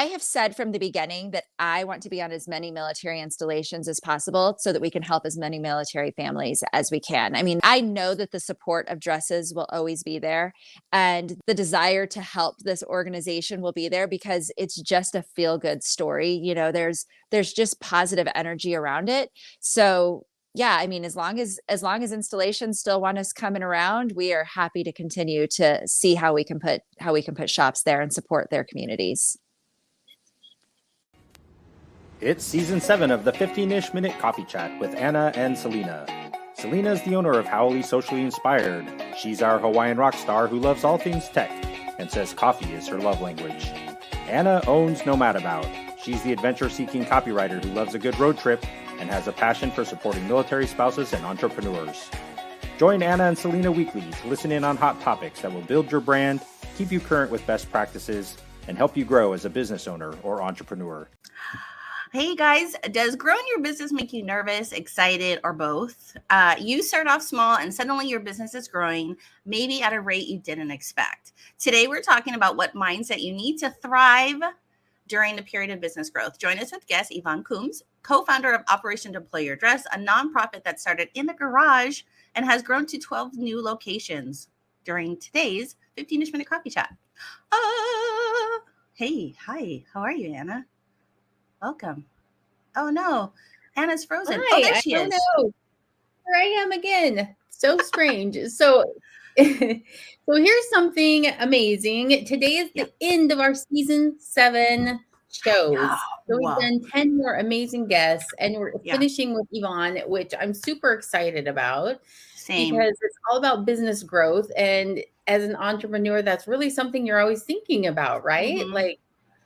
I have said from the beginning that I want to be on as many military installations as possible so that we can help as many military families as we can. I mean, I know that the support of dresses will always be there and the desire to help this organization will be there because it's just a feel good story. There's just positive energy around it. So yeah, I mean, as long as installations still want us coming around, we are happy to continue to see how we can put shops there and support their communities. It's season 7 of the 15-ish minute coffee chat with Anna and Selena. Selena is the owner of Howley Socially Inspired. She's our Hawaiian rock star who loves all things tech and says coffee is her love language. Anna owns Nomad About. She's the adventure-seeking copywriter who loves a good road trip and has a passion for supporting military spouses and entrepreneurs. Join Anna and Selena weekly to listen in on hot topics that will build your brand, keep you current with best practices, and help you grow as a business owner or entrepreneur. Hey guys, does growing your business make you nervous, excited, or both? You start off small and suddenly your business is growing, maybe at a rate you didn't expect. Today, we're talking about what mindset you need to thrive during the period of business growth. Join us with guest Yvonne Coombs, co-founder of Operation Deploy Your Dress, a nonprofit that started in the garage and has grown to 12 new locations during today's 15-ish minute coffee chat. Hey, hi, how are you, Anna? Welcome. Oh no, Anna's frozen. Hi, There she is. Know. Here I am again. So strange. So here's something amazing. Today is the end of our season 7 shows. So we've done 10 more amazing guests, and we're finishing with Yvonne, which I'm super excited about. Same. Because it's all about business growth, and as an entrepreneur, that's really something you're always thinking about, right? Mm-hmm. Like,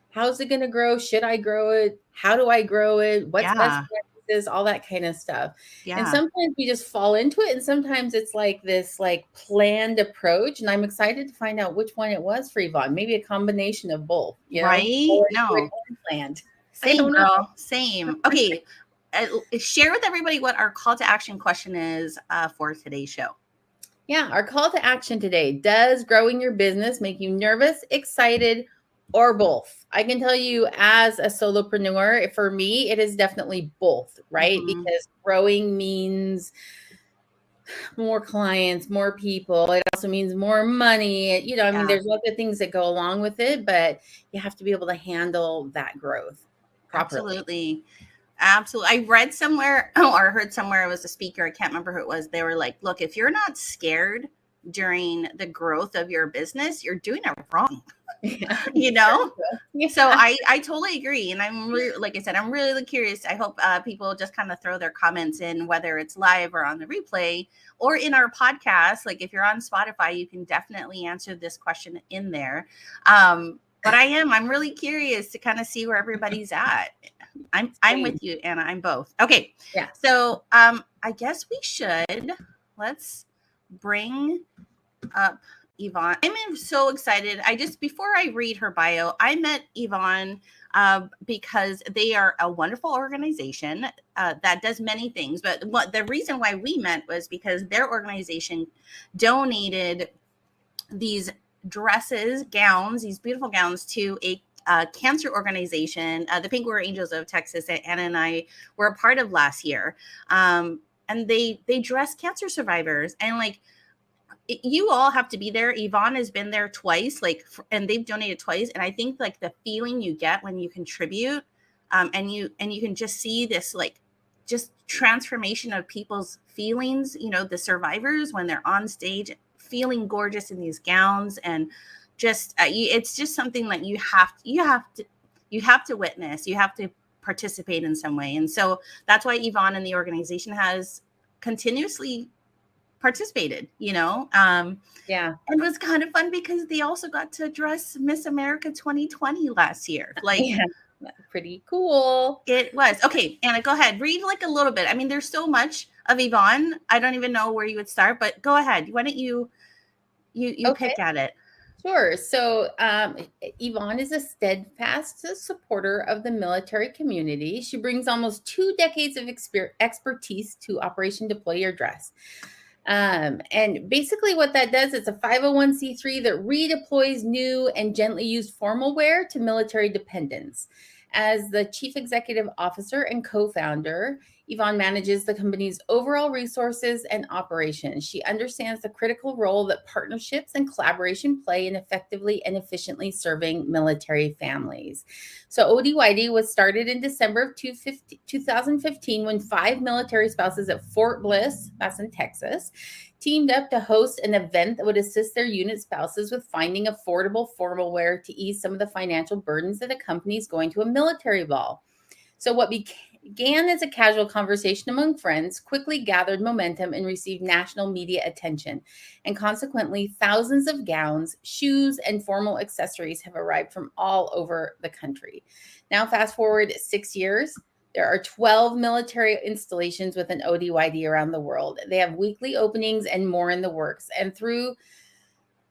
how's it going to grow? Should I grow it? How do I grow it? What's best practices? All that kind of stuff. Yeah. And sometimes we just fall into it. And sometimes it's like this planned approach. And I'm excited to find out which one it was for Yvonne. Maybe a combination of both. Right? No. Planned. Same, girl. Same. Okay. Share with everybody what our call to action question is for today's show. Yeah. Our call to action today. Does growing your business make you nervous, excited, or both? I can tell you as a solopreneur, for me, it is definitely both, right? Mm-hmm. Because growing means more clients, more people. It also means more money. I mean, there's lots of things that go along with it, but you have to be able to handle that growth properly. Absolutely. I read somewhere or heard somewhere, it was a speaker, I can't remember who it was. They were like, look, if you're not scared during the growth of your business, you're doing it wrong. Yeah. So I totally agree. And I'm really, like I said, I'm really curious. I hope people just kind of throw their comments in, whether it's live or on the replay or in our podcast. Like if you're on Spotify, you can definitely answer this question in there. But I'm really curious to kind of see where everybody's at. I'm with you, Anna. I'm both. Okay. Yeah. So I guess let's bring up Yvonne. I'm so excited. Before I read her bio, I met Yvonne because they are a wonderful organization that does many things. But the reason why we met was because their organization donated these dresses, gowns, these beautiful gowns to a cancer organization, the Pink Warrior Angels of Texas, that Anna and I were a part of last year. And they dress cancer survivors, and you all have to be there. Yvonne has been there twice, and they've donated twice. And I think the feeling you get when you contribute, and you can just see this just transformation of people's feelings, the survivors when they're on stage feeling gorgeous in these gowns, and just it's just something that you have to witness. You have to participate in some way. And so that's why Yvonne and the organization has continuously participated, and it was kind of fun because they also got to dress Miss America 2020 last year. Pretty cool. It was. Okay, Anna, go ahead, read a little bit. I mean, there's so much of Yvonne, I don't even know where you would start, but go ahead. Why don't you pick at it? Sure. So Yvonne is a steadfast supporter of the military community. She brings almost 2 decades of expertise to Operation Deploy Your Dress. And basically what that does, it's a 501c3 that redeploys new and gently used formal wear to military dependents. As the chief executive officer and co-founder, Yvonne manages the company's overall resources and operations. She understands the critical role that partnerships and collaboration play in effectively and efficiently serving military families. So ODYD was started in December of 2015 when 5 military spouses at Fort Bliss, that's in Texas, teamed up to host an event that would assist their unit spouses with finding affordable formal wear to ease some of the financial burdens that accompanies going to a military ball. So what began as a casual conversation among friends quickly gathered momentum and received national media attention. And consequently, thousands of gowns, shoes, and formal accessories have arrived from all over the country. Now, fast forward 6 years, there are 12 military installations with an ODYD around the world. They have weekly openings and more in the works. And through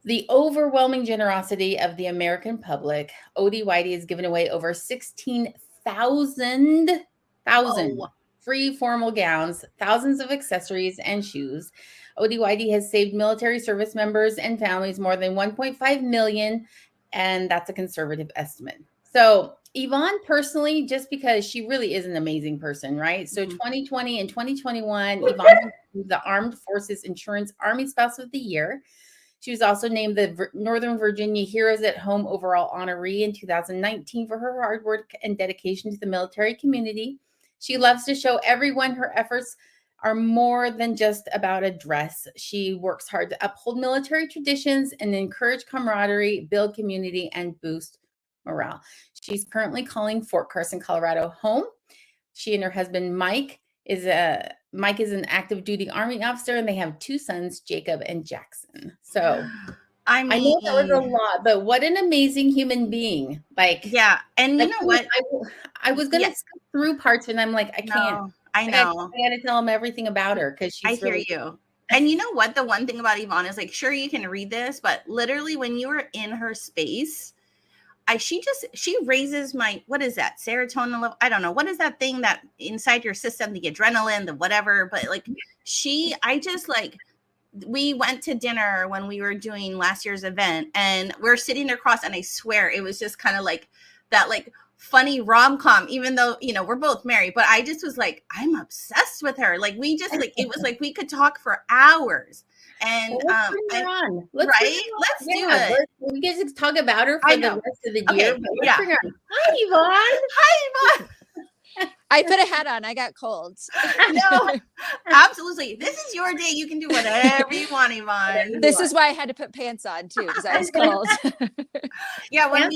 the overwhelming generosity of the American public, ODYD has given away over 16,000 free formal gowns, thousands of accessories and shoes. ODYD has saved military service members and families more than 1.5 million, and that's a conservative estimate. So Yvonne personally, just because she really is an amazing person, right? So 2020 and 2021, Yvonne was the Armed Forces Insurance Army Spouse of the Year. She was also named the Northern Virginia Heroes at Home overall honoree in 2019 for her hard work and dedication to the military community. She loves to show everyone her efforts are more than just about a dress. She works hard to uphold military traditions and encourage camaraderie, build community, and boost morale. She's currently calling Fort Carson, Colorado home. She and her husband, Mike is an active duty Army officer, and they have 2 sons, Jacob and Jackson. So I know that was a lot, but what an amazing human being. Yeah. And you know what? I was going to skip through parts and I'm like, I can't. No, I know. I got to tell them everything about her because she's I hear you. And you know what? The one thing about Yvonne is sure, you can read this, but literally when you were in her space, she raises my, what is that? Serotonin level? I don't know. What is that thing that inside your system, the adrenaline, the whatever, but we went to dinner when we were doing last year's event and we're sitting across and I swear it was just kind of like that, funny rom-com, even though, we're both married, but I just was like, I'm obsessed with her. We just it was like we could talk for hours. And let's do it. We can just talk about her for the rest of the year. Okay. But bring her on. Hi, Yvonne. Hi, Yvonne. I put a hat on. I got cold. No, absolutely. This is your day. You can do whatever you want, Yvonne. This is why I had to put pants on too, because I was cold. Yeah, when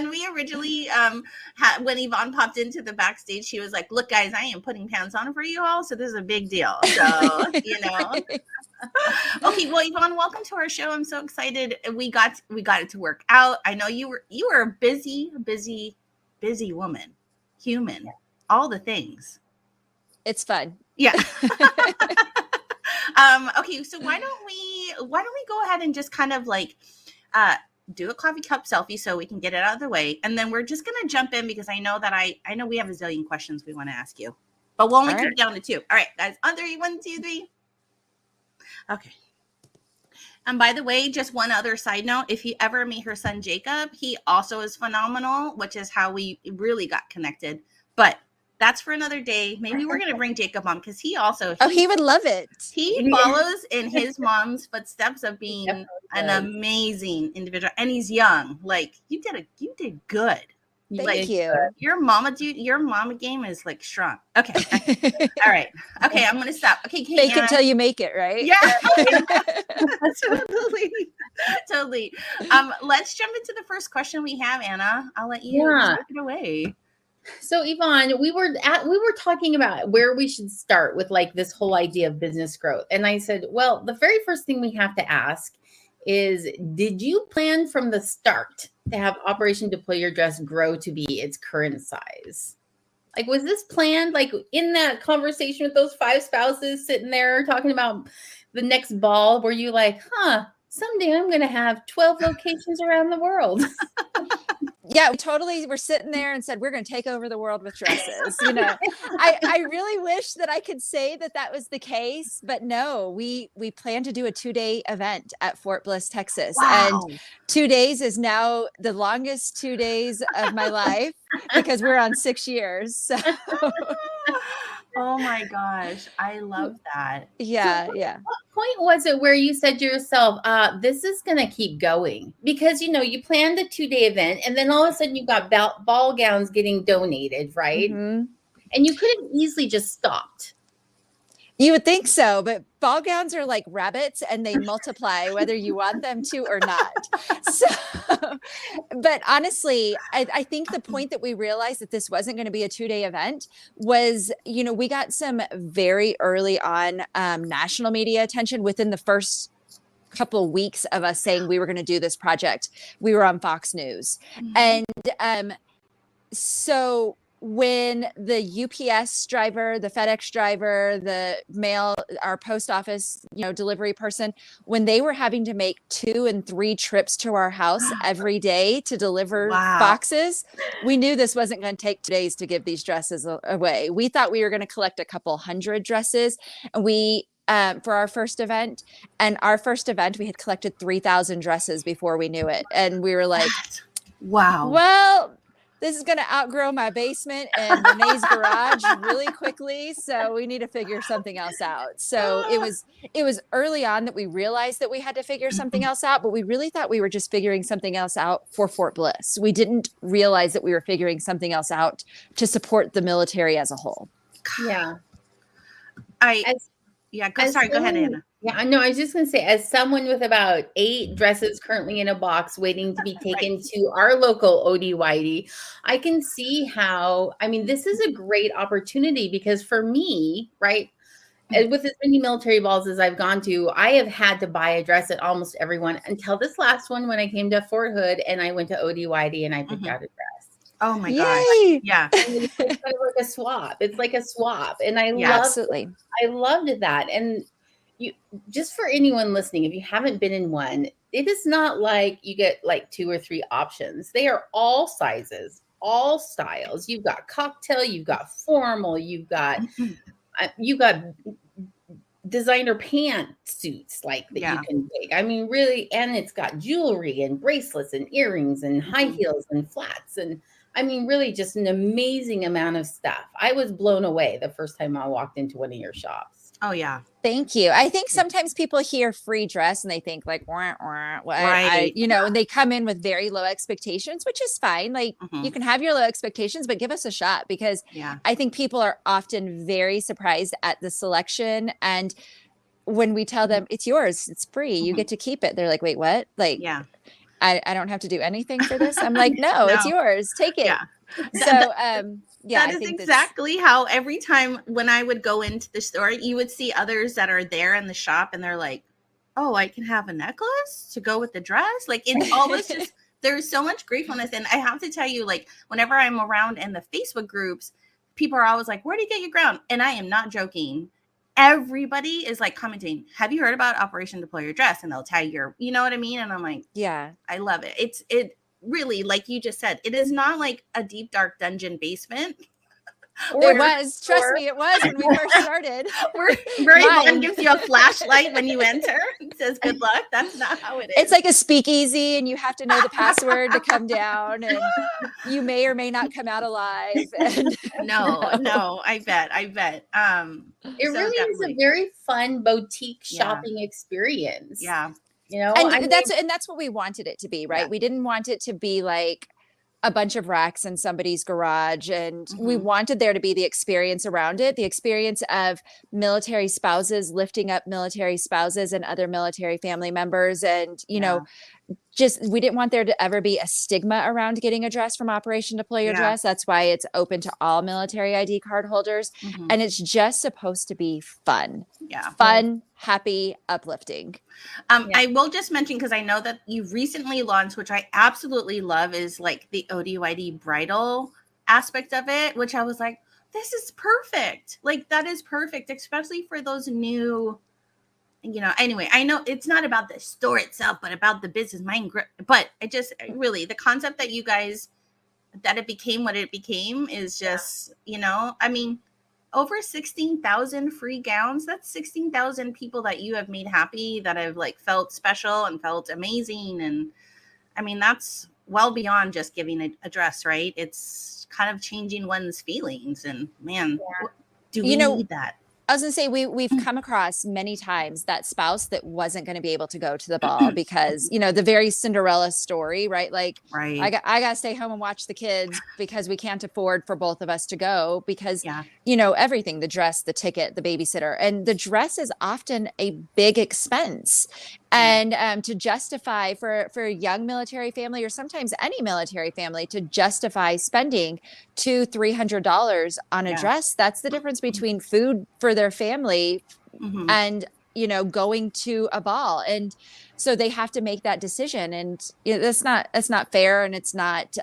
we originally when Yvonne popped into the backstage, she was like, "Look, guys, I am putting pants on for you all, so this is a big deal." So Okay, well, Yvonne, welcome to our show. I'm so excited. We got it to work out. I know you were a busy woman, human, all the things. It's fun. Yeah. Okay, so why don't we go ahead and just kind of do a coffee cup selfie so we can get it out of the way, and then we're just gonna jump in because I know we have a zillion questions we want to ask you, but we'll only keep it down to 2. All right, guys, on 3, 1, 2, 3. Okay. And by the way, just one other side note, if you ever meet her son, Jacob, he also is phenomenal, which is how we really got connected. But that's for another day. Maybe we're going to bring Jacob on because he would love it. He follows in his mom's footsteps of being an amazing individual. And he's young. You did good. Thank you. Your mama game is strong. Okay. All right. Okay, I'm gonna stop. Okay, fake it till you make it, right? Yeah. Totally. Let's jump into the first question we have, Anna. I'll let you take it away. So Yvonne, we were talking about where we should start with this whole idea of business growth. And I said, well, the very first thing we have to ask is, did you plan from the start to have Operation Deploy Your Dress grow to be its current size? Was this planned? In that conversation with those 5 spouses sitting there talking about the next ball, were you someday I'm going to have 12 locations around the world? Yeah, we totally were sitting there and said, we're going to take over the world with dresses. You know, I really wish that I could say that that was the case, but no, we plan to do a 2-day event at Fort Bliss, Texas. And Wow. 2 days is now the longest 2 days of my life because we're on 6 years. So Oh my gosh. I love that. yeah, So yeah. what point was it where you said to yourself, this is going to keep going? Because, you know, you planned the 2-day event and then all of a sudden you got ball gowns getting donated, right? Mhm. And you could have easily just stopped. You would think so, but ball gowns are like rabbits and they multiply whether you want them to or not. So, but honestly, I think the point that we realized that this wasn't going to be a 2-day event was, you know, we got some very early on national media attention within the first couple of weeks of us saying we were going to do this project. We were on Fox News. And so when the UPS driver, the FedEx driver, the mail, our post office, you know, delivery person, when they were having to make 2 and 3 trips to our house every day to deliver boxes, we knew this wasn't going to take 2 days to give these dresses away. We thought we were going to collect a couple hundred dresses, and we for our first event. And our first event, we had collected 3,000 dresses before we knew it. And we were like, wow. Well, this is going to outgrow my basement and Renee's garage really quickly. So we need to figure something else out. So it was early on that we realized that we had to figure something else out, but we really thought we were just figuring something else out for Fort Bliss. We didn't realize that we were figuring something else out to support the military as a whole. Yeah. Sorry, go ahead, Anna. Yeah, I know. I was just going to say, as someone with about 8 dresses currently in a box waiting to be taken to our local ODYD, I can see how, I mean, this is a great opportunity because for me, right, with as many military balls as I've gone to, I have had to buy a dress at almost everyone until this last one when I came to Fort Hood and I went to ODYD and I picked out a dress. Oh my Yay! gosh. Yeah. It's kind of like a swap. It's like a swap. And I Absolutely. loved that. And you, just for anyone listening, if you haven't been in one, it is not like you get like 2 or 3 options. They are all sizes, all styles. You've got cocktail, you've got formal, you've got designer pantsuits like that you can take. I mean, really, and it's got jewelry and bracelets and earrings and high heels and flats. And I mean, really just an amazing amount of stuff. I was blown away the first time I walked into one of your shops. Oh, yeah. Thank you. I think sometimes people hear free dress and they think like, wah, wah, wah. Right. You know, and they come in with very low expectations, which is fine. Like you can have your low expectations, but give us a shot because I think people are often very surprised at the selection. And when we tell them it's yours, it's free, you get to keep it. They're like, wait, what? Like, I don't have to do anything for this. I'm like, no, it's yours. Take it. Yeah. So, that is exactly how every time when I would go into the store, you would see others that are there in the shop and they're like, oh, I can have a necklace to go with the dress. Like it's always just, there's so much gratefulness. And I have to tell you, like, whenever I'm around in the Facebook groups, people are always like, where do you get your gown? And I am not joking. Everybody is like commenting, have you heard about Operation Deploy Your Dress? And they'll tag your, you know what I mean? And I'm like, yeah, I love it. It really, like you just said, it is not like a deep, dark dungeon basement. It was. Trust me, it was when we first started. Where Yvonne gives you a flashlight when you enter. It says, good luck. That's not how it is. It's like a speakeasy and you have to know the password to come down and you may or may not come out alive. And No, I bet. It really is a very fun boutique shopping experience. Yeah. You know, and that's what we wanted it to be, right? We didn't want it to be like a bunch of racks in somebody's garage. And we wanted there to be the experience around it, the experience of military spouses lifting up military spouses and other military family members. And, you know, just, we didn't want there to ever be a stigma around getting a dress from Operation Deploy Your Dress. That's why it's open to all military ID card holders. And it's just supposed to be fun. Yeah. Fun, happy, uplifting. I will just mention, because I know that you recently launched, which I absolutely love, is like the ODYD bridal aspect of it, which I was like, this is perfect. Like, that is perfect, especially for those new anyway, I know it's not about the store itself, but about the business mind. But it just really, the concept that you guys, that it became what it became is just, I mean, over 16,000 free gowns. That's 16,000 people that you have made happy, that have like felt special and felt amazing. And I mean, that's well beyond just giving a dress, right? It's kind of changing one's feelings. And man, do we need that? I was gonna say we've come across many times that spouse that wasn't going to be able to go to the ball because the very Cinderella story, right? Like, right. I got to stay home and watch the kids because we can't afford for both of us to go because everything, the dress, the ticket, the babysitter, and the dress is often a big expense. And to justify for a young military family, or sometimes any military family, to justify spending $200-300 on a dress, that's the difference between food for their family and going to a ball. And so they have to make that decision, and that's not fair, and it's not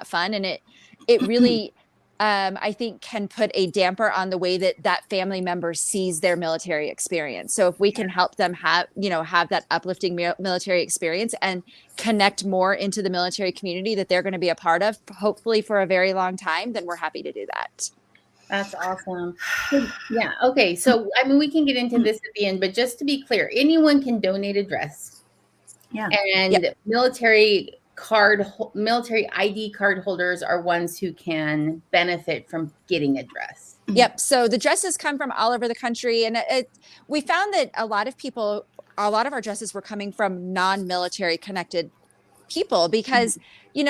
fun, and it really I think can put a damper on the way that family member sees their military experience. So if we can help them have that uplifting military experience and connect more into the military community that they're going to be a part of, hopefully for a very long time, then we're happy to do that. That's awesome. Yeah. Okay. So, I mean, we can get into this at the end, but just to be clear, anyone can donate a dress. Yeah. And military ID card holders are ones who can benefit from getting a dress. Yep. So the dresses come from all over the country. And we found that a lot of our dresses were coming from non-military connected people because,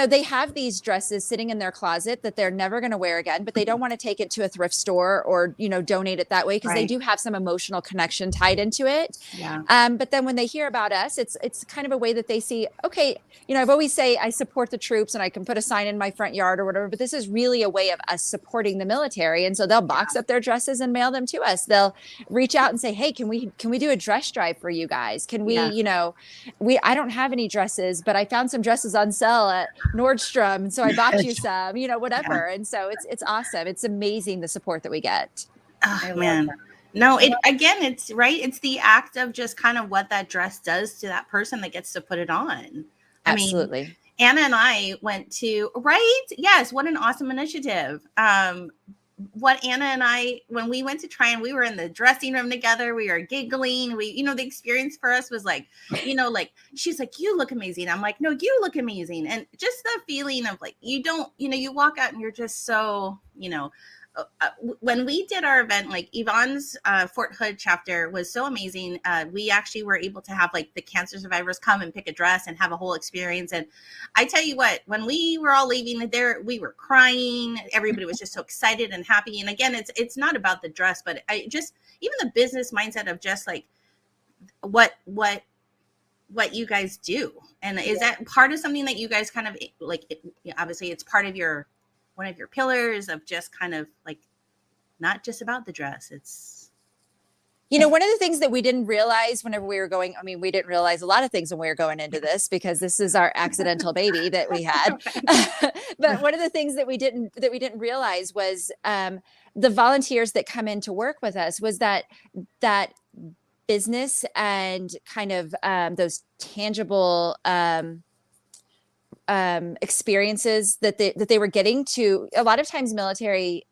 they have these dresses sitting in their closet that they're never going to wear again, but they don't want to take it to a thrift store or, donate it that way because they do have some emotional connection tied into it. Yeah. But then when they hear about us, it's kind of a way that they see, okay, I've always say I support the troops and I can put a sign in my front yard or whatever, but this is really a way of us supporting the military. And so they'll box up their dresses and mail them to us. They'll reach out and say, hey, can we do a dress drive for you guys? Can we, I don't have any dresses, but I found some dresses on sale at Nordstrom, and so I bought you some, whatever. And so it's awesome. It's amazing the support that we get. Oh man. No, it's right. It's the act of just kind of what that dress does to that person that gets to put it on. Absolutely. I mean, Anna and I went to, right? Yes. What an awesome initiative. What Anna and I, when we went to try, and we were in the dressing room together, we were giggling. The experience for us was like, she's like, you look amazing. I'm like, no, you look amazing. And just the feeling of like, you walk out and you're just so, when we did our event, like Yvonne's Fort Hood chapter was so amazing. We actually were able to have like the cancer survivors come and pick a dress and have a whole experience. And I tell you what, when we were all leaving there, we were crying. Everybody was just so excited and happy. And again, it's not about the dress, but even the business mindset of just like what you guys do. And is that part of something that you guys kind of like, obviously it's part of one of your pillars of just kind of like, not just about the dress. It's, one of the things that we didn't realize whenever we were going, we didn't realize a lot of things when we were going into this because this is our accidental baby that we had. But one of the things that we didn't realize was the volunteers that come in to work with us was that business and kind of those tangible experiences that they were getting to. A lot of times military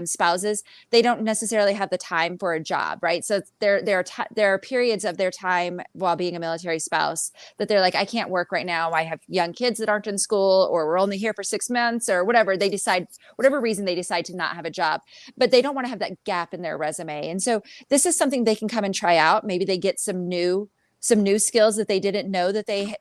spouses, they don't necessarily have the time for a job, right? So there are periods of their time while being a military spouse that they're like, I can't work right now. I have young kids that aren't in school, or we're only here for 6 months, or whatever. Whatever reason they decide to not have a job, but they don't want to have that gap in their resume. And so this is something they can come and try out. Maybe they get some new skills that they didn't know that they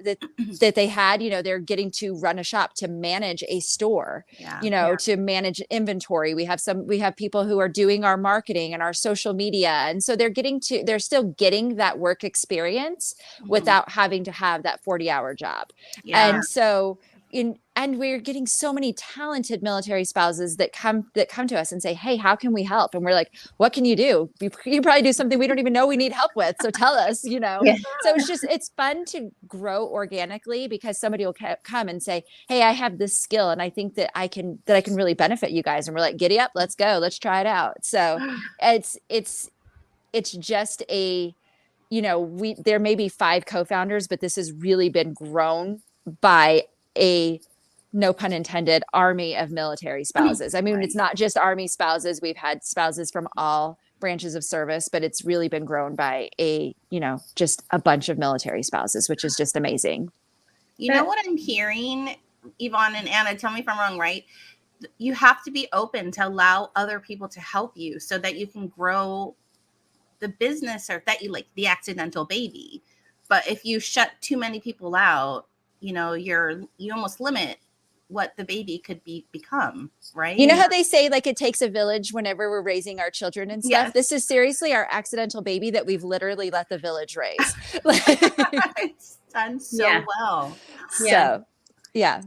had. They're getting to run a shop, to manage a store, to manage inventory. We have people who are doing our marketing and our social media. And so they're still getting that work experience without having to have that 40-hour job. Yeah. And so and we're getting so many talented military spouses that come to us and say, hey, how can we help? And we're like, what can you do? You probably do something we don't even know we need help with. So tell us, Yeah. So it's fun to grow organically because somebody will come and say, hey, I have this skill and I think that I can really benefit you guys. And we're like, giddy up, let's go. Let's try it out. So it's just there may be 5 co-founders, but this has really been grown by a, no pun intended, army of military spouses. I mean, Right. it's not just Army spouses. We've had spouses from all branches of service, but it's really been grown by just a bunch of military spouses, which is just amazing. You know what I'm hearing, Yvonne and Anna, tell me if I'm wrong, right? You have to be open to allow other people to help you so that you can grow the business, or that you like the accidental baby. But if you shut too many people out, you almost limit what the baby could become, right? You know how they say like it takes a village whenever we're raising our children and stuff? Yes. This is seriously our accidental baby that we've literally let the village raise. It's done so well. So, yeah.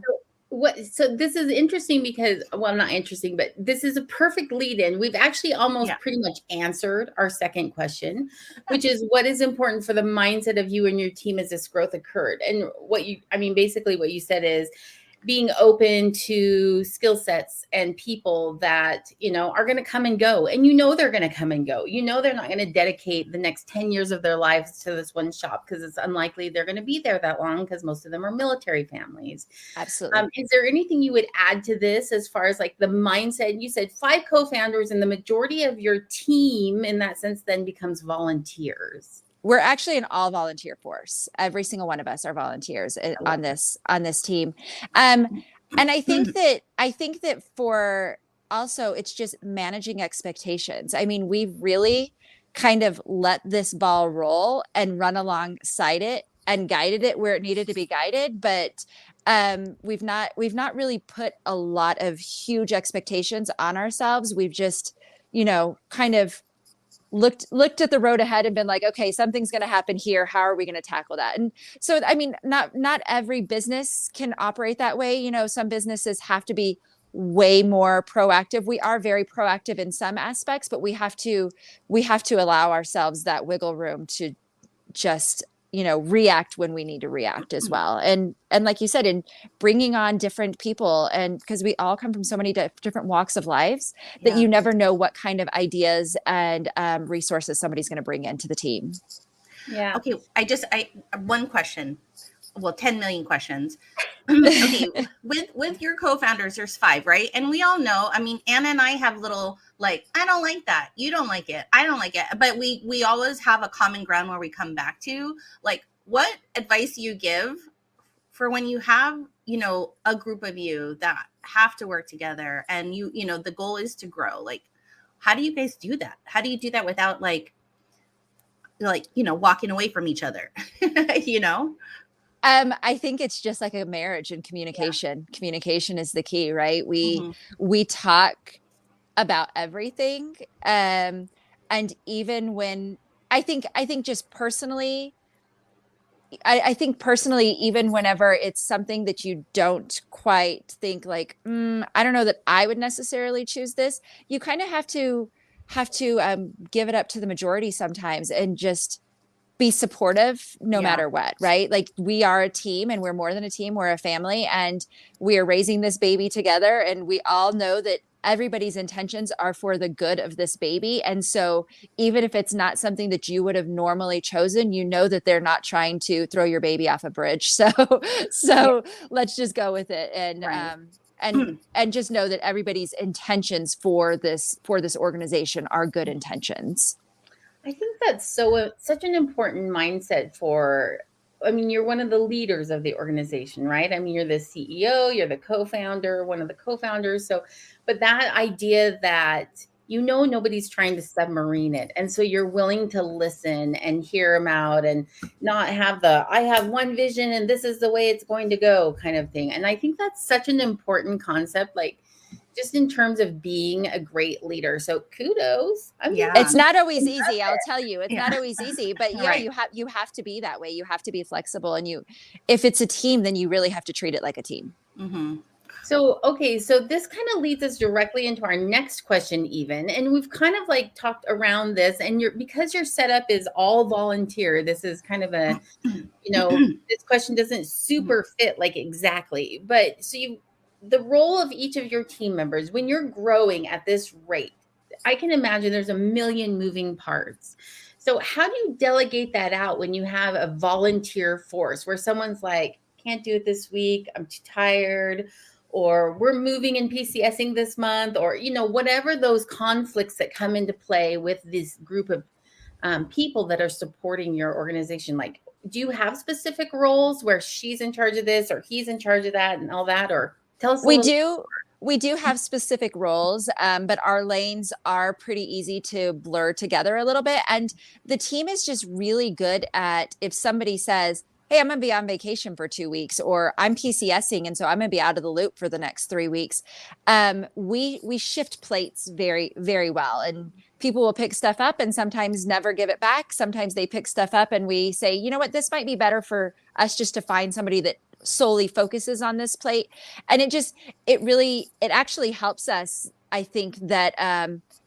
So this is interesting because, well, not interesting, but this is a perfect lead in. We've actually almost pretty much answered our second question, which is what is important for the mindset of you and your team as this growth occurred. And basically what you said is being open to skill sets and people that, are going to come and go. And they're going to come and go. They're not going to dedicate the next 10 years of their lives to this one shop because it's unlikely they're going to be there that long because most of them are military families. Absolutely. Is there anything you would add to this as far as like the mindset? You said 5 co-founders and the majority of your team in that sense then becomes volunteers. We're actually an all volunteer force. Every single one of us are volunteers on this team. And I think that for also, it's just managing expectations. I mean, we've really kind of let this ball roll and run alongside it and guided it where it needed to be guided. But we've not really put a lot of huge expectations on ourselves. We've just, kind of looked at the road ahead and been like, okay, something's going to happen here. How are we going to tackle that? And so, I mean, not every business can operate that way. Some businesses have to be way more proactive. We are very proactive in some aspects, but we have to allow ourselves that wiggle room to just, react when we need to react as well. And like you said, in bringing on different people, and because we all come from so many different walks of lives that you never know what kind of ideas and resources somebody's going to bring into the team. Yeah. Okay. One question. Well, 10 million questions. Okay. With your co-founders, there's 5, right? And we all know, I mean, Anna and I have little, like, I don't like that. You don't like it. I don't like it. But we always have a common ground where we come back to. Like, what advice do you give for when you have, a group of you that have to work together and the goal is to grow? Like, how do you guys do that? How do you do that without like walking away from each other? I think it's just like a marriage and communication. Yeah. Communication is the key, right? We talk about everything. And even when I think just personally, I think personally, even whenever it's something that you don't quite think like, I don't know that I would necessarily choose this, you kind of have to give it up to the majority sometimes and just be supportive no matter what, right? Like, we are a team, and we're more than a team. We're a family, and we are raising this baby together. And we all know that everybody's intentions are for the good of this baby. And so even if it's not something that you would have normally chosen, that they're not trying to throw your baby off a bridge. So let's just go with it. And, and just know that everybody's intentions for this organization are good intentions. I think that's such an important mindset you're one of the leaders of the organization, right? I mean, you're the CEO, you're the co-founder, one of the co-founders. So, but that idea that, nobody's trying to submarine it. And so you're willing to listen and hear them out and not have I have one vision and this is the way it's going to go kind of thing. And I think that's such an important concept, like, just in terms of being a great leader. So kudos. It's not always easy. I'll tell you, it's not always easy, but you have to be that way. You have to be flexible, and if it's a team, then you really have to treat it like a team. Mm-hmm. So this kind of leads us directly into our next question, even, and we've kind of like talked around this, and because your setup is all volunteer, this is kind of a, this question doesn't super fit like exactly, but so the role of each of your team members when you're growing at this rate, I can imagine there's a million moving parts. So how do you delegate that out when you have a volunteer force where someone's like, can't do it this week, I'm too tired, or we're moving and PCSing this month, or, you know, whatever those conflicts that come into play with this group of people that are supporting your organization? Like, do you have specific roles where she's in charge of this or he's in charge of that and all that? Or tell us a We little. do. We do have specific roles, but our lanes are pretty easy to blur together a little bit. And the team is just really good at, if somebody says, hey, I'm going to be on vacation for 2 weeks, or I'm PCSing, and so I'm going to be out of the loop for the next 3 weeks. We shift plates very, very well. And people will pick stuff up and sometimes never give it back. Sometimes they pick stuff up and we say, you know what, this might be better for us just to find somebody that solely focuses on this plate. And it actually helps us, I think, that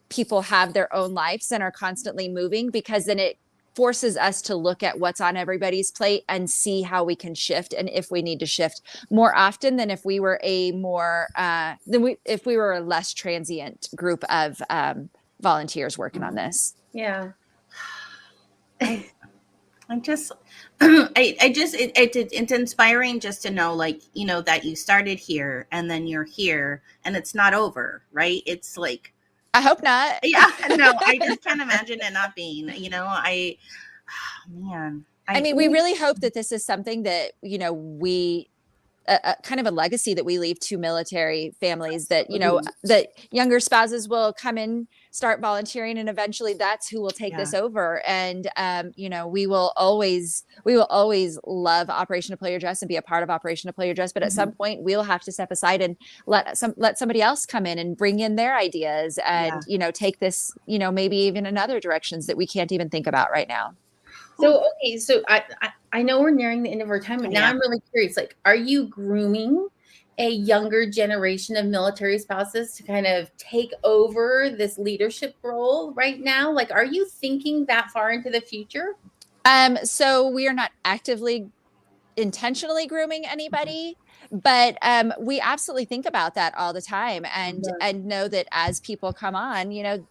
people have their own lives and are constantly moving, because then it forces us to look at what's on everybody's plate and see how we can shift, and if we need to shift more often than if we were a less transient group of volunteers working on this. Yeah. I'm just, it's inspiring just to know, like, you know, that you started here and then you're here and it's not over, right? It's like, I hope not. Yeah, no, I just can't imagine it not being, you know, man. I mean, we really hope that this is something that, you know, we kind of a legacy that we leave to military families, that, you know, that younger spouses will come in, start volunteering, and eventually that's who will take this over. And, you know, we will always love Operation Deploy Your Dress and be a part of Operation Deploy Your Dress. But at some point we'll have to step aside and let somebody else come in and bring in their ideas and, you know, take this, you know, maybe even in other directions that we can't even think about right now. So, okay. So I know we're nearing the end of our time, but now I'm really curious, like, are you grooming a younger generation of military spouses to kind of take over this leadership role right now? Like, are you thinking that far into the future? So we are not actively intentionally grooming anybody, but we absolutely think about that all the time, and know that as people come on, you know,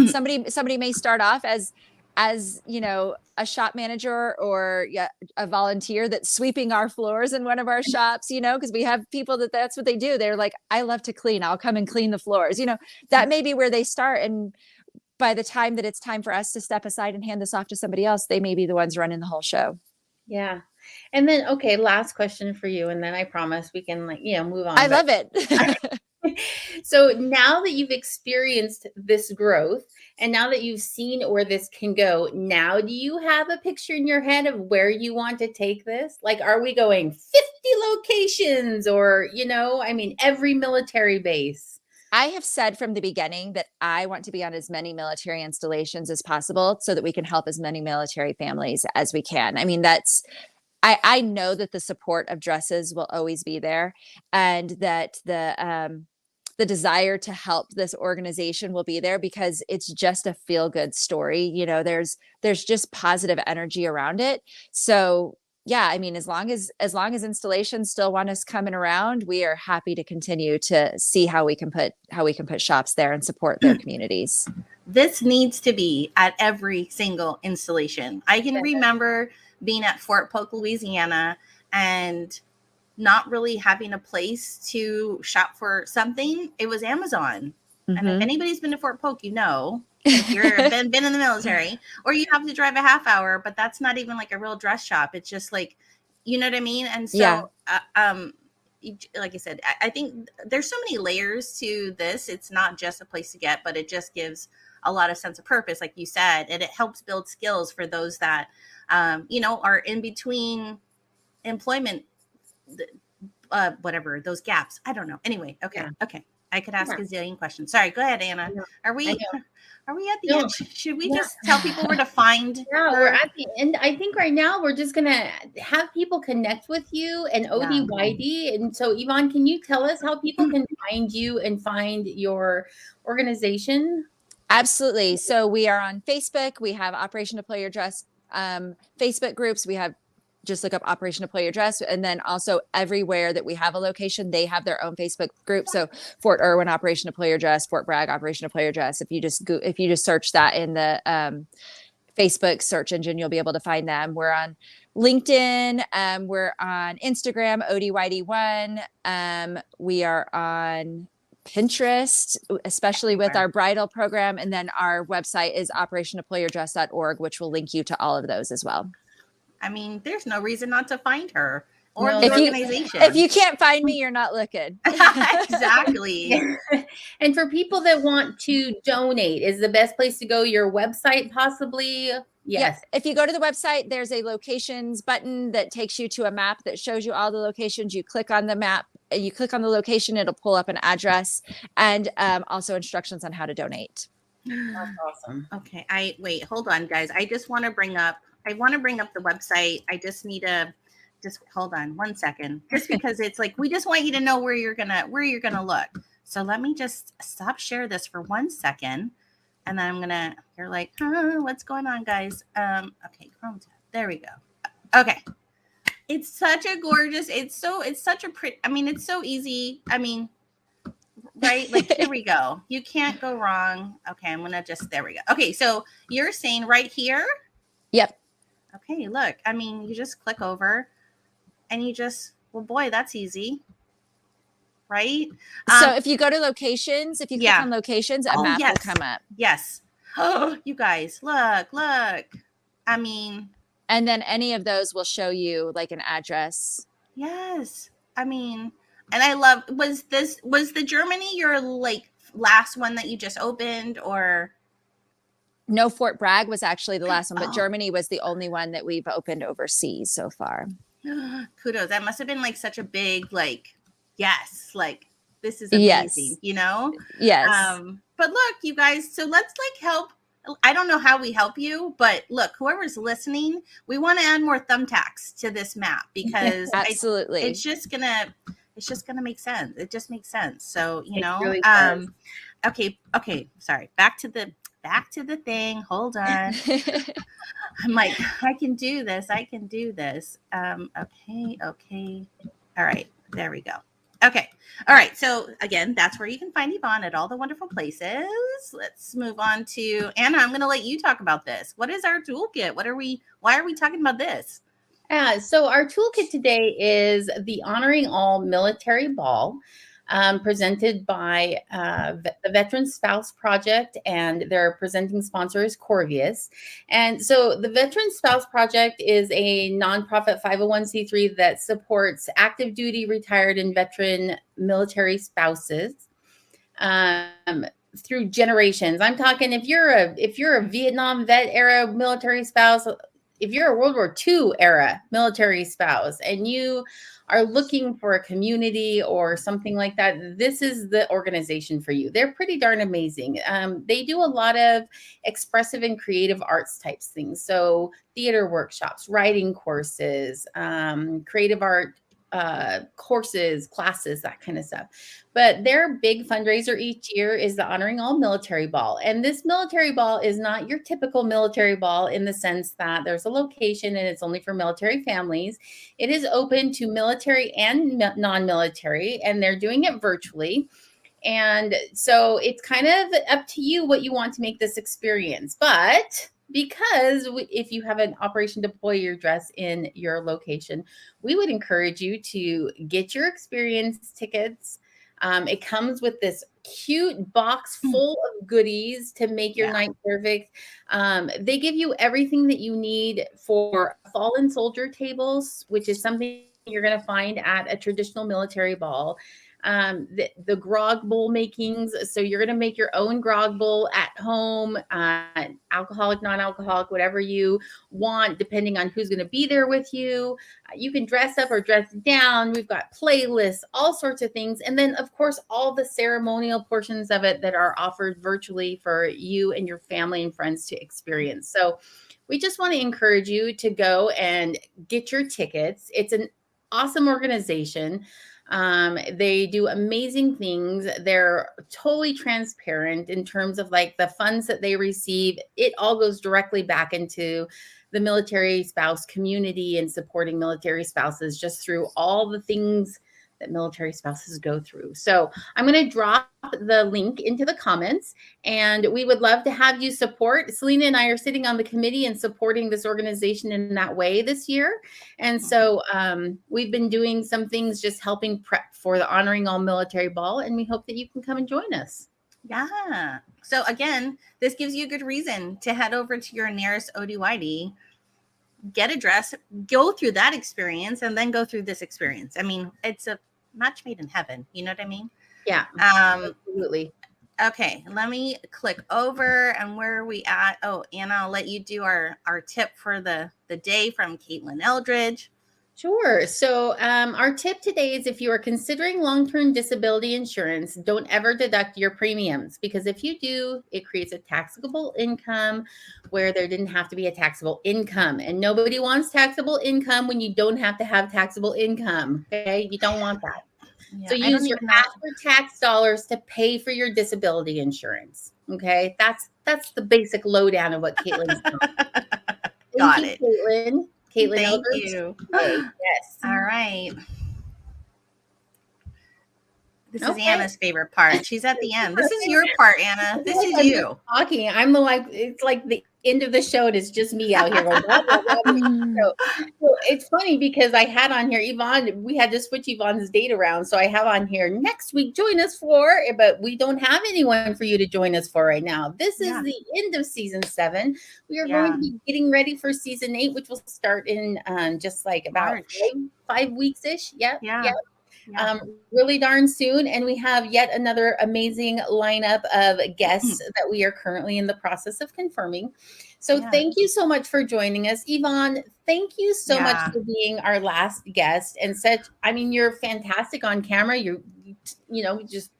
somebody may start off as, you know, a shop manager or a volunteer that's sweeping our floors in one of our shops, you know, because we have people that's what they do. They're like, I love to clean, I'll come and clean the floors. You know, that may be where they start. And by the time that it's time for us to step aside and hand this off to somebody else, they may be the ones running the whole show. Yeah. And then, okay, last question for you. And then I promise we can, like, you know, move on. I love it. So now that you've experienced this growth and now that you've seen where this can go, now do you have a picture in your head of where you want to take this? Like, are we going 50 locations or, you know, I mean, every military base? I have said from the beginning that I want to be on as many military installations as possible so that we can help as many military families as we can. I mean, I know that the support of dresses will always be there, and that the desire to help this organization will be there, because it's just a feel-good story. You know, there's just positive energy around it. So yeah, I mean, as long as installations still want us coming around, we are happy to continue to see how we can put shops there and support their communities. This needs to be at every single installation. I can remember being at Fort Polk, Louisiana, and not really having a place to shop for something. It was Amazon. And if anybody's been to Fort Polk, you know, if you're been in the military, or you have to drive a half hour, but that's not even like a real dress shop. It's just like, you know what I mean? And so, like I said, I think there's so many layers to this. It's not just a place to get, but it just gives a lot of sense of purpose, like you said, and it helps build skills for those that, you know, are in between employment, whatever, those gaps. I don't know. Anyway. Okay. Yeah. Okay. I could ask a zillion questions. Sorry. Go ahead, Anna. Are we at the end? Should we just tell people where to find her? We're at the end. I think right now we're just going to have people connect with you and ODYD. And so, Yvonne, can you tell us how people can find you and find your organization? Absolutely. So we are on Facebook. We have Operation Deploy Your Dress Facebook groups. We have, just look up Operation Deploy Your Dress. And then also everywhere that we have a location, they have their own Facebook group. So Fort Irwin, Operation Deploy Your Dress, Fort Bragg, Operation Deploy Your Dress. If you just search that in the Facebook search engine, you'll be able to find them. We're on LinkedIn. We're on Instagram, ODYD1. We are on Pinterest, especially with our bridal program. And then our website is operationdeployyourdress.org, which will link you to all of those as well. I mean, there's no reason not to find her or No, the organization. If you can't find me, you're not looking. Exactly. And for people that want to donate, is the best place to go your website possibly? Yes. Yep. If you go to the website, there's a locations button that takes you to a map that shows you all the locations. You click on the map, you click on the location, it'll pull up an address and also instructions on how to donate. That's awesome. Okay. Wait, hold on, guys. I want to bring up the website. I just need to hold on 1 second, just because it's like, we just want you to know where you're gonna look. So let me just stop share this for 1 second. And then you're like, what's going on, guys? Okay, Chrome tab. There we go. Okay. It's such a gorgeous, it's such a pretty, I mean, it's so easy. I mean, right? Like, here we go. You can't go wrong. Okay, there we go. Okay, so you're saying right here? Yep. Okay, look, I mean, you just click over and well, boy, that's easy. Right? So if you go to locations, if you click on locations, a map will come up. Yes. Oh, you guys, look. I mean, and then any of those will show you like an address. Yes. I mean, and I love, was the Germany your like last one that you just opened, or? No, Fort Bragg was actually the last one, but Germany was the only one that we've opened overseas so far. Kudos. That must have been like such a big, like, yes, like this is amazing, you know? Yes. But look, you guys, so let's like help. I don't know how we help you, but look, whoever's listening, we want to add more thumbtacks to this map, because absolutely, it's just gonna make sense. It just makes sense. So, you know, really okay. Sorry. Back to the thing. Hold on. I'm like, I can do this. Okay. All right. There we go. Okay. All right. So again, that's where you can find Yvonne at all the wonderful places. Let's move on to Anna. I'm going to let you talk about this. What is our toolkit? Why are we talking about this? So our toolkit today is the Honoring All Military Ball, presented by the Veteran Spouse Project, and their presenting sponsor is Corvius. And so the Veteran Spouse Project is a nonprofit 501c3 that supports active duty, retired, and veteran military spouses through generations. I'm talking if you're a Vietnam vet era military spouse, if you're a World War II era military spouse, and you are looking for a community or something like that, this is the organization for you. They're pretty darn amazing. They do a lot of expressive and creative arts types things. So theater workshops, writing courses, creative art courses, classes, that kind of stuff. But their big fundraiser each year is the Honoring All Military Ball. And this military ball is not your typical military ball in the sense that there's a location and it's only for military families. It is open to military and non-military, and they're doing it virtually. And so it's kind of up to you what you want to make this experience. But because if you have an Operation Deploy Your Dress in your location, we would encourage you to get your experience tickets. It comes with this cute box full of goodies to make your night perfect. They give you everything that you need for fallen soldier tables, which is something you're going to find at a traditional military ball. The grog bowl makings. So you're going to make your own grog bowl at home, alcoholic, non-alcoholic, whatever you want, depending on who's going to be there with you. You can dress up or dress down. We've got playlists, all sorts of things. And then, of course, all the ceremonial portions of it that are offered virtually for you and your family and friends to experience. So we just want to encourage you to go and get your tickets. It's an awesome organization. They do amazing things. They're totally transparent in terms of like the funds that they receive. It all goes directly back into the military spouse community and supporting military spouses just through all the things that military spouses go through. So I'm going to drop the link into the comments, and we would love to have you support. Selena and I are sitting on the committee and supporting this organization in that way this year. And so we've been doing some things just helping prep for the Honoring All Military Ball, and we hope that you can come and join us. Yeah. So again, this gives you a good reason to head over to your nearest ODYD, get a dress, go through that experience, and then go through this experience. I mean, it's a match made in heaven. You know what I mean? Yeah, absolutely. Okay, let me click over, and where are we at? Oh, Anna, I'll let you do our tip for the day from Caitlin Eldridge. Sure. So our tip today is, if you are considering long-term disability insurance, don't ever deduct your premiums, because if you do, it creates a taxable income where there didn't have to be a taxable income. And nobody wants taxable income when you don't have to have taxable income. Okay. You don't want that. Yeah, so use your after-tax dollars to pay for your disability insurance. Okay. That's the basic lowdown of what Caitlin's doing. Got it. Caitlin. Caitlin, thank you. Yes. All right. This is Anna's favorite part. She's at the end. This is your part, Anna. This is you talking. I'm it's like the end of the show, and it's just me out here. So it's funny because I had on here Yvonne. We had to switch Yvonne's date around, so I have on here next week. Join us for, but we don't have anyone for you to join us for right now. This is the end of season 7. We are going to be getting ready for season 8, which will start in just like about 5 weeks ish. Yeah. Really darn soon. And we have yet another amazing lineup of guests that we are currently in the process of confirming. So thank you so much for joining us. Yvonne, thank you so much for being our last guest. And you're fantastic on camera. You're just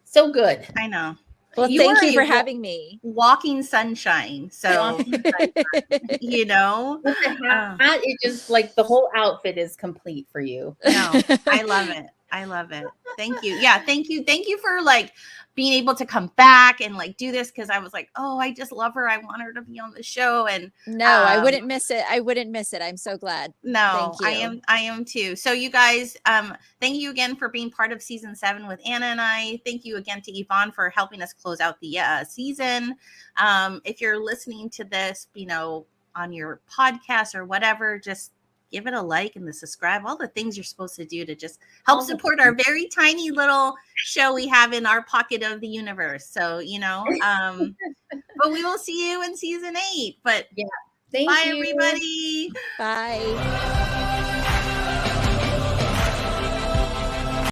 so good. I know. Well, thank you for having me. Walking sunshine. So, you know, it just like the whole outfit is complete for you. No, I love it. I love it. Thank you. Yeah. Thank you. Thank you for like being able to come back and like do this. Cause I was like, oh, I just love her. I want her to be on the show. And no, I wouldn't miss it. I wouldn't miss it. I'm so glad. No, I am too. So you guys, thank you again for being part of season 7 with Anna and I. Thank you again to Yvonne for helping us close out the season. If you're listening to this, on your podcast or whatever, just give it a like and the subscribe, all the things you're supposed to do to just help support our very tiny little show we have in our pocket of the universe. So, but we will see you in season 8. But thank bye, you. everybody. Bye.